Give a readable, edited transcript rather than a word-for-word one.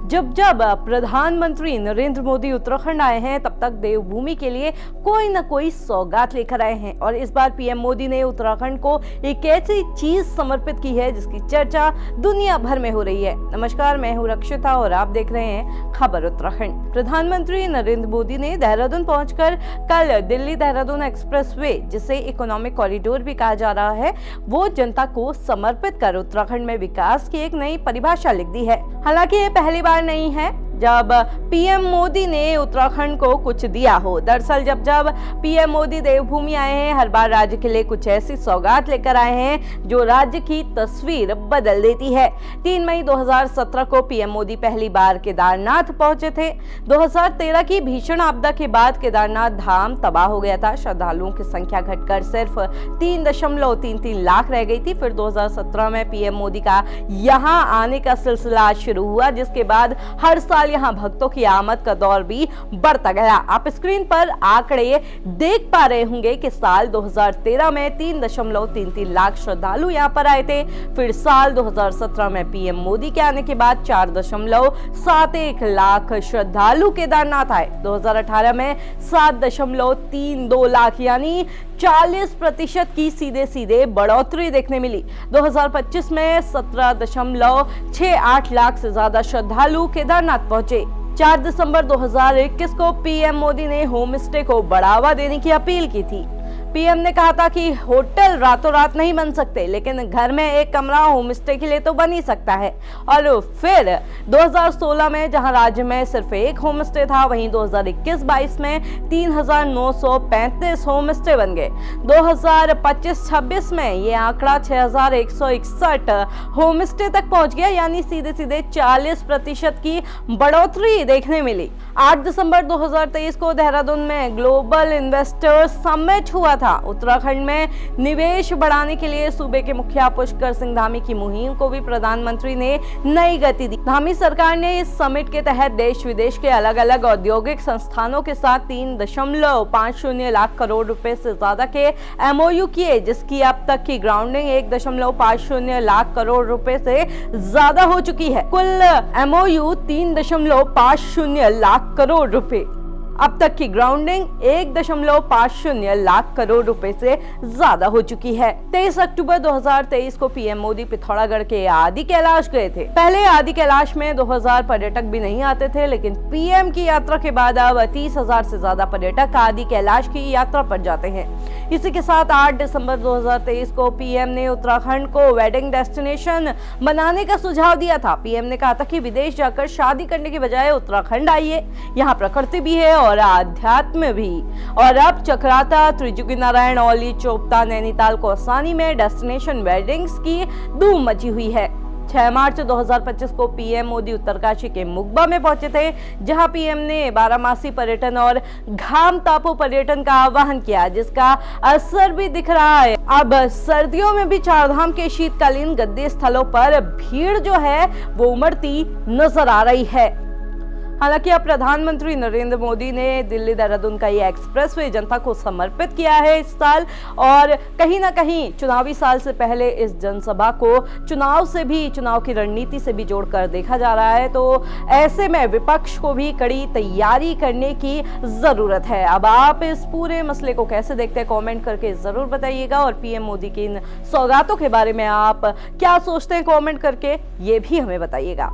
जब जब प्रधानमंत्री नरेंद्र मोदी उत्तराखंड आए हैं तब तक देवभूमि के लिए कोई न कोई सौगात लेकर आए हैं और इस बार पीएम मोदी ने उत्तराखंड को एक ऐसी चीज समर्पित की है जिसकी चर्चा दुनिया भर में हो रही है। नमस्कार, मैं हूं रक्षिता और आप देख रहे हैं खबर उत्तराखंड। प्रधानमंत्री नरेंद्र मोदी ने देहरादून पहुंचकर कल दिल्ली देहरादून एक्सप्रेसवे, जिसे इकोनॉमिक कॉरिडोर भी कहा जा रहा है, वो जनता को समर्पित कर उत्तराखंड में विकास की एक नई परिभाषा लिख दी है। हालांकि ये पहली बार नहीं है जब पीएम मोदी ने उत्तराखंड को कुछ दिया हो। दरअसल जब जब पीएम मोदी देवभूमि आए हैं, हर बार राज्य के लिए कुछ ऐसी सौगात लेकर आए हैं जो राज्य की तस्वीर बदल देती है। 3 मई 2017 को पीएम मोदी पहली बार केदारनाथ पहुंचे थे। 2013 की भीषण आपदा के बाद केदारनाथ धाम तबाह हो गया था। श्रद्धालुओं की संख्या घटकर सिर्फ 3.33 लाख रह गई थी। फिर 2017 में पीएम मोदी का यहाँ आने का सिलसिला शुरू हुआ, जिसके बाद हर साल यहाँ भक्तों की आमद का दौर भी बढ़ता गया। आप स्क्रीन पर आंकड़े देख पा रहे होंगे कि साल 2013 में 3.33 लाख श्रद्धालु यहाँ पर आए थे। फिर साल 2017 में पीएम मोदी के आने के बाद 4.71 लाख श्रद्धालु केदारनाथ आए। 2018 में 7.32 लाख, यानी 40% की सीधे सीधे बढ़ोतरी देखने मिली। 2025 में 17.68 लाख से ज्यादा श्रद्धालु केदारनाथ पहुंचे। 4 दिसंबर 2021 को पीएम मोदी ने होम स्टे को बढ़ावा देने की अपील की थी। पीएम ने कहा था कि होटल रातों रात नहीं बन सकते, लेकिन घर में एक कमरा होम स्टे के लिए तो बन ही सकता है। और फिर 2016 में जहां राज्य में सिर्फ एक होम स्टे था, वहीं 2021-22 में 3,935 होम स्टे बन गए। 2025-26 में ये आंकड़ा 6,161 होम स्टे तक पहुंच गया, यानी सीधे सीधे 40% की बढ़ोतरी देखने मिली। 8 दिसंबर 2023 को देहरादून में ग्लोबल इन्वेस्टर्स समिट हुआ था। उत्तराखंड में निवेश बढ़ाने के लिए सूबे के मुखिया पुष्कर सिंह धामी की मुहिम को भी प्रधानमंत्री ने नई गति दी। धामी सरकार ने इस समिट के तहत देश विदेश के अलग अलग औद्योगिक संस्थानों के साथ 3.50 लाख करोड़ रुपए से ज्यादा के एमओयू किए, जिसकी अब तक की ग्राउंडिंग 1.50 लाख करोड़ रुपए से ज्यादा हो चुकी है। कुल एमओयू 3.50 लाख करोड़ रुपए, अब तक की ग्राउंडिंग 1.50 लाख करोड़ रुपए से ज्यादा हो चुकी है। 23 अक्टूबर 2023 को पीएम मोदी पिथौरागढ़ के आदि कैलाश गए थे। पहले आदि कैलाश में 2000 पर्यटक भी नहीं आते थे, लेकिन पीएम की यात्रा के बाद अब 30,000 से ज्यादा पर्यटक आदि कैलाश की यात्रा पर जाते हैं। इसी के साथ 8 दिसंबर 2023 को पीएम ने उत्तराखंड को वेडिंग डेस्टिनेशन बनाने का सुझाव दिया था। पीएम ने कहा था कि विदेश जाकर शादी करने की बजाय उत्तराखंड आइए, यहाँ प्रकृति भी है और आध्यात्म भी। और अब चक्राता, त्रिजुगी नारायण, औली, चोपता, नैनीताल, कौसानी में डेस्टिनेशन वेडिंग्स की धूम मची हुई है। 6 मार्च 2025 को पीएम मोदी उत्तरकाशी के मुगबा में पहुंचे थे, जहां पीएम ने बारामासी पर्यटन और घाम तापू पर्यटन का आह्वान किया, जिसका असर भी दिख रहा है। अब सर्दियों में भी चारधाम के शीतकालीन गद्दी स्थलों पर भीड़ जो है वो उमड़ती नजर आ रही है। हालांकि अब प्रधानमंत्री नरेंद्र मोदी ने दिल्ली देहरादून का ये एक्सप्रेसवे जनता को समर्पित किया है इस साल, और कहीं ना कहीं चुनावी साल से पहले इस जनसभा को चुनाव की रणनीति से भी जोड़कर देखा जा रहा है। तो ऐसे में विपक्ष को भी कड़ी तैयारी करने की जरूरत है। अब आप इस पूरे मसले को कैसे देखते हैं, कमेंट करके जरूर बताइएगा। और पीएम मोदी की इन सौगातों के बारे में आप क्या सोचते हैं, कमेंट करके ये भी हमें बताइएगा।